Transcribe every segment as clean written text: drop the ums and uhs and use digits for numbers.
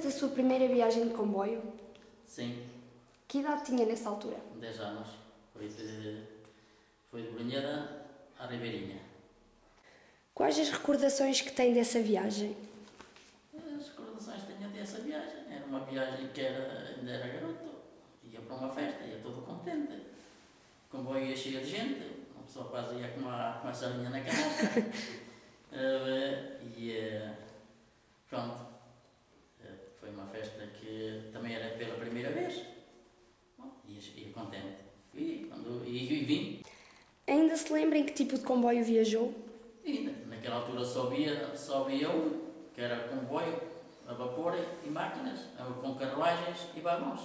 da sua primeira viagem de comboio? Sim, Que idade tinha nessa altura? 10 anos. Foi de Brunheda à Ribeirinha. Quais as recordações que tem dessa viagem? As recordações que tenho dessa viagem, era uma viagem que ainda era garoto, ia para uma festa, ia todo contente. O comboio ia cheio de gente, uma pessoa quase ia com uma sardinha na canastra. Pronto, foi uma festa que também era pela primeira vez. Bom, ia contente. E vim. Ainda se lembra em que tipo de comboio viajou? Ainda, naquela altura só via um, que era comboio a vapor e máquinas, com carruagens e vagões.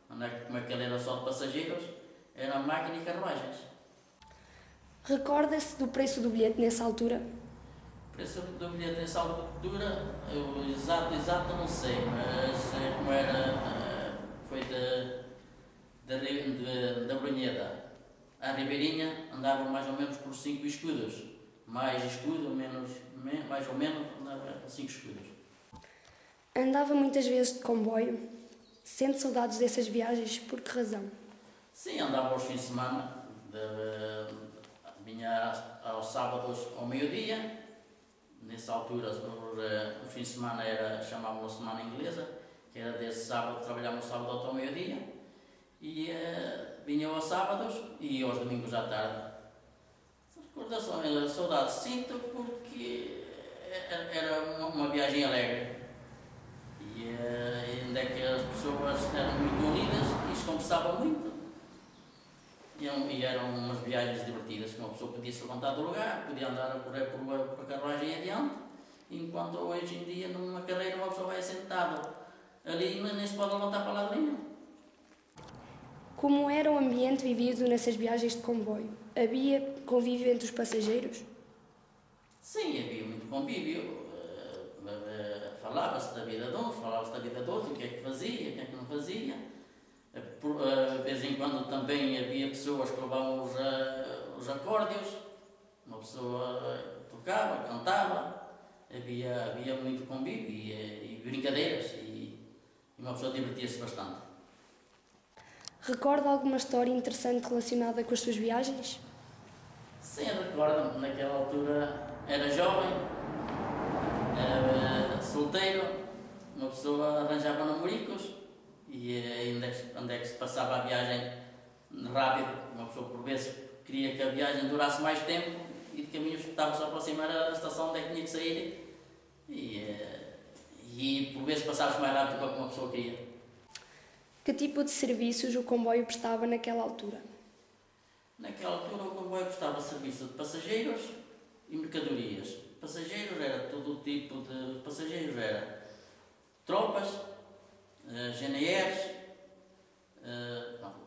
Como aquele era só de passageiros, era máquina e carruagens. Recorda-se do preço do bilhete nessa altura? O preço do bilhete nessa altura, eu exato não sei, mas como era, foi da Brunheda à Ribeirinha, andava mais ou menos por 5 escudos. Mais escudo, mais ou menos, andava 5 escudos. Andava muitas vezes de comboio? Sente saudades dessas viagens? Por que razão? Sim, andava aos fins de semana, vinha aos sábados ao meio-dia. Nessa altura, os fins de semana chamavam-a semana inglesa, que era desse sábado, trabalhávamos sábado até ao meio-dia, e vinha aos sábados e aos domingos à tarde. Recordações, saudades sinto porque era uma viagem alegre e ainda é que as pessoas eram muito unidas e se conversava muito e eram umas viagens divertidas, que uma pessoa podia se levantar do lugar, podia andar a correr por a carruagem adiante, enquanto hoje em dia numa carreira uma pessoa vai sentada ali e nem se pode levantar para lado nenhum. Como era o ambiente vivido nessas viagens de comboio? Havia convívio entre os passageiros? Sim, havia muito convívio. Falava-se da vida de uns, falava-se da vida de outros, o que é que fazia, o que é que não fazia. De vez em quando também havia pessoas que levavam os acórdios, uma pessoa tocava, cantava, havia muito convívio e brincadeiras e uma pessoa divertia-se bastante. Recorda alguma história interessante relacionada com as suas viagens? Sim, recordo-me, naquela altura era jovem, era solteiro, uma pessoa arranjava namoricos e onde é que se passava a viagem rápido, uma pessoa por vezes queria que a viagem durasse mais tempo e de caminhos que estava-se a aproximar da estação onde é que tinha que sair e por vezes passava-se mais rápido do que uma pessoa queria. Que tipo de serviços o comboio prestava naquela altura? Naquela altura o comboio prestava serviço de passageiros e mercadorias. Passageiros era todo o tipo de passageiros, era tropas, GNRs,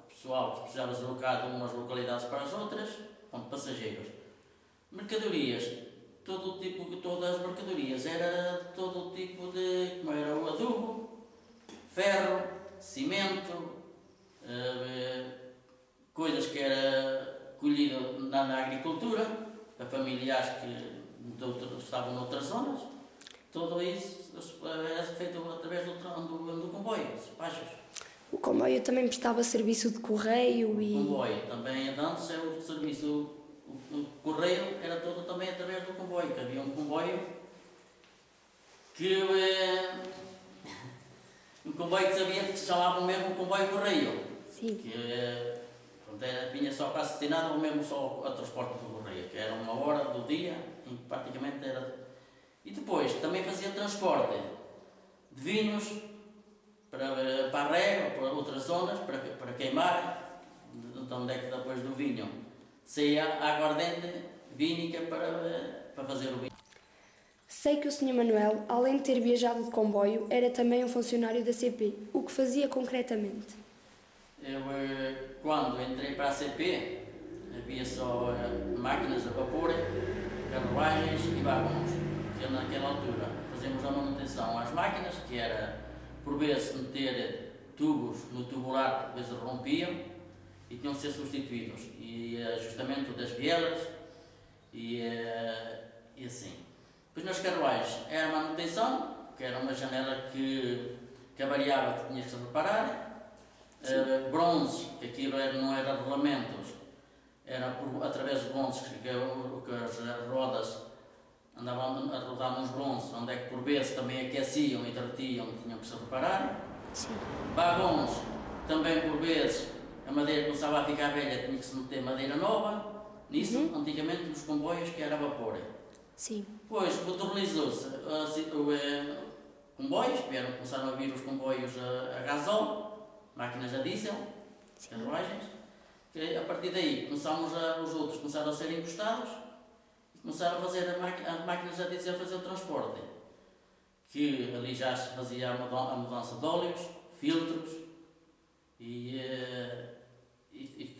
pessoal que precisava deslocar de umas localidades para as outras, passageiros. Mercadorias, todas as mercadorias, era todo o tipo de, como era o adubo, ferro, cimento, coisas que era colhido na agricultura, para familiares que estavam noutras zonas. Tudo isso era feito através do comboio, despachos. O comboio também prestava serviço de correio e... O comboio também, antes, o serviço, o correio era todo também através do comboio, que havia um comboio que... um comboio que sabia que se chamava mesmo comboio correio. Sim. Que vinha só para assassinar ou mesmo só a transporte do correio, que era uma hora do dia em que praticamente era. E depois também fazia transporte de vinhos para a rega ou para outras zonas, para queimar, de onde é que depois do vinho saía a aguardente vínica para fazer o vinho. Sei que o Sr. Manuel, além de ter viajado de comboio, era também um funcionário da CP. O que fazia concretamente? Eu, quando entrei para a CP, havia só máquinas a vapor, carruagens e vagões. Que naquela altura fazíamos a manutenção às máquinas, que era, por vezes, meter tubos no tubular, por vezes rompiam e tinham de ser substituídos. E ajustamento das bielas e assim. Depois nas carruagens era a manutenção, que era uma janela que que avariava que tinhas que reparar, bronzes, que aquilo não era regulamentos, era através de bronzes que as rodas andavam a rodar nos bronzes, onde é que por vezes também aqueciam e derretiam, tinham que se reparar. Sim. Vagões, também por vezes a madeira começava a ficar velha, tinha que se meter madeira nova. Nisso, antigamente, nos comboios que era a vapor. Sim. Depois modernizou-se comboios, começaram a vir os comboios a gasóleo, máquinas a diesel, carruagens. A partir daí, os outros começaram a ser encostados e começaram a fazer as máquinas a diesel a fazer o transporte. Que ali já se fazia a mudança de óleos, filtros e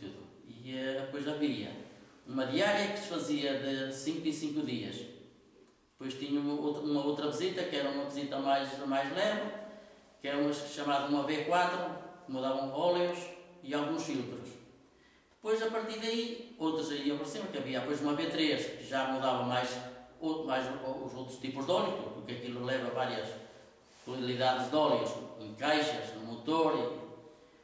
tudo. E depois havia uma diária que se fazia de 5 em 5 dias. Depois tinha uma outra visita, que era uma visita mais leve, que era uma chamada uma V4, que mudavam óleos e alguns filtros. Depois, a partir daí, outras aí para cima, que havia depois uma V3, que já mudava mais os outros tipos de óleo, porque aquilo leva várias tonalidades de óleos, em caixas, no motor.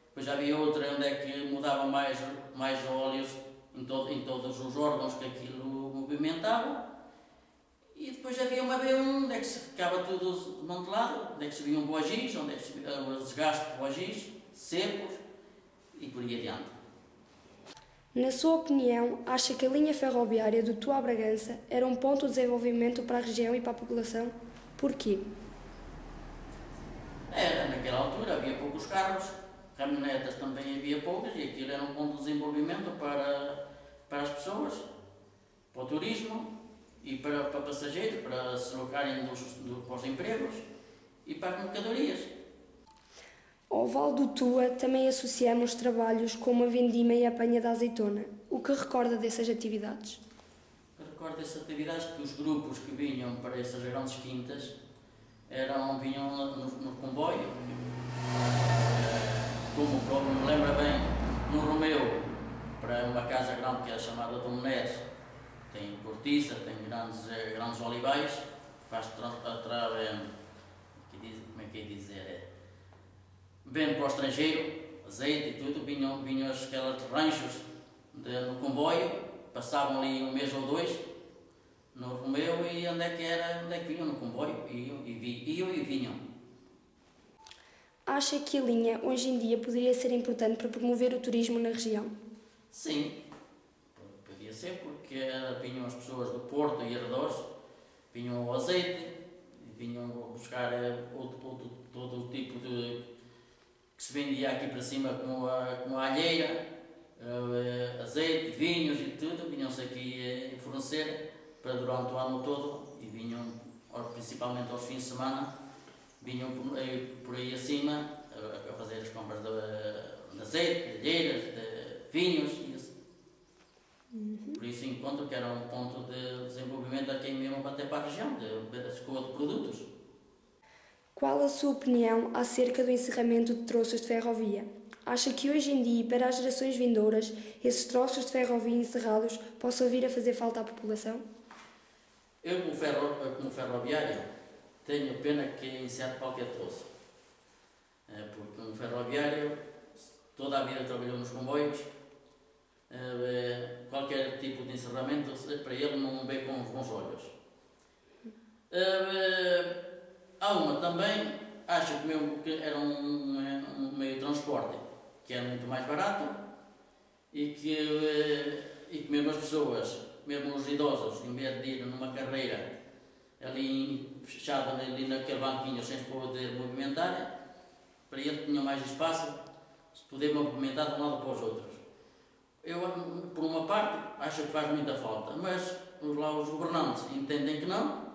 Depois havia outra onde é que mudava mais óleos em todos os órgãos que aquilo movimentava. E depois havia uma B1, onde é que se ficava tudo desmantelado, onde é que se vinham boagis, onde é que se via o desgaste de boagis, secos e por aí adiante. Na sua opinião, acha que a linha ferroviária do Tua a Bragança era um ponto de desenvolvimento para a região e para a população? Porquê? Era, naquela altura havia poucos carros, caminhonetas também havia poucas, e aquilo era um ponto de desenvolvimento para as pessoas, para o turismo e para passageiros, para se locarem para os empregos e para as mercadorias. Ao Vale do Tua também associamos trabalhos como a vindima e a apanha da azeitona. O que recorda dessas atividades? Recordo dessas atividades que os grupos que vinham para essas grandes quintas vinham no comboio. Como me lembra bem, no Romeu, para uma casa grande que é chamada Dom Neres, tem cortiça, tem grandes olivais, faz vendo para o estrangeiro, azeite e tudo, vinham aqueles ranchos no comboio, passavam ali um mês ou dois no Romeu e onde é que vinham no comboio, iam e vinham. Acha que a linha hoje em dia poderia ser importante para promover o turismo na região? Sim, podia ser, porque vinham as pessoas do Porto e arredores, vinham o azeite, vinham buscar todo o tipo de que se vendia aqui para cima, como a alheira, azeite, vinhos e tudo, vinham-se aqui fornecer para durante o ano todo e vinham, principalmente aos fins de semana, vinham por aí acima a fazer as compras de azeite, de alheiras, de vinhos e assim. Por isso encontro que era um ponto de desenvolvimento aqui mesmo até para a região, de escola de produtos. Qual a sua opinião acerca do encerramento de troços de ferrovia? Acha que hoje em dia e para as gerações vindouras esses troços de ferrovia encerrados possam vir a fazer falta à população? Eu, como ferroviário, tenho pena que encerre qualquer troço. Porque um ferroviário toda a vida trabalhou nos comboios, qualquer tipo de encerramento para ele não vê com os bons olhos. Há uma também, acho que mesmo que era um meio de transporte que era muito mais barato e que mesmo as pessoas, mesmo os idosos, em vez de ir numa carreira ali fechada ali naquele banquinho sem se poder movimentar, para ele tinha mais espaço se poder movimentar de um lado para os outros. Eu, por uma parte, acho que faz muita falta, mas os governantes entendem que não.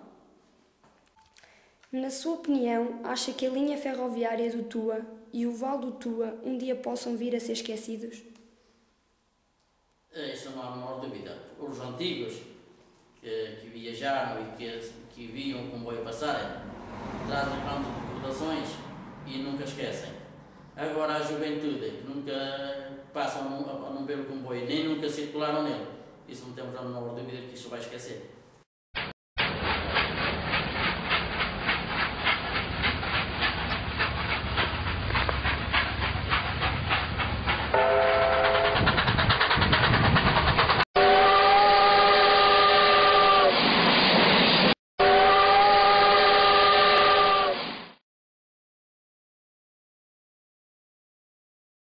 Na sua opinião, acha que a linha ferroviária do Tua e o Vale do Tua um dia possam vir a ser esquecidos? Isso não há a menor dúvida. Os antigos que viajaram e que viam o comboio passar trazem grandes recordações e nunca esquecem. Agora a juventude que nunca passam a não ver o comboio, nem nunca circularam nele, isso não temos a menor dúvida que isso vai esquecer.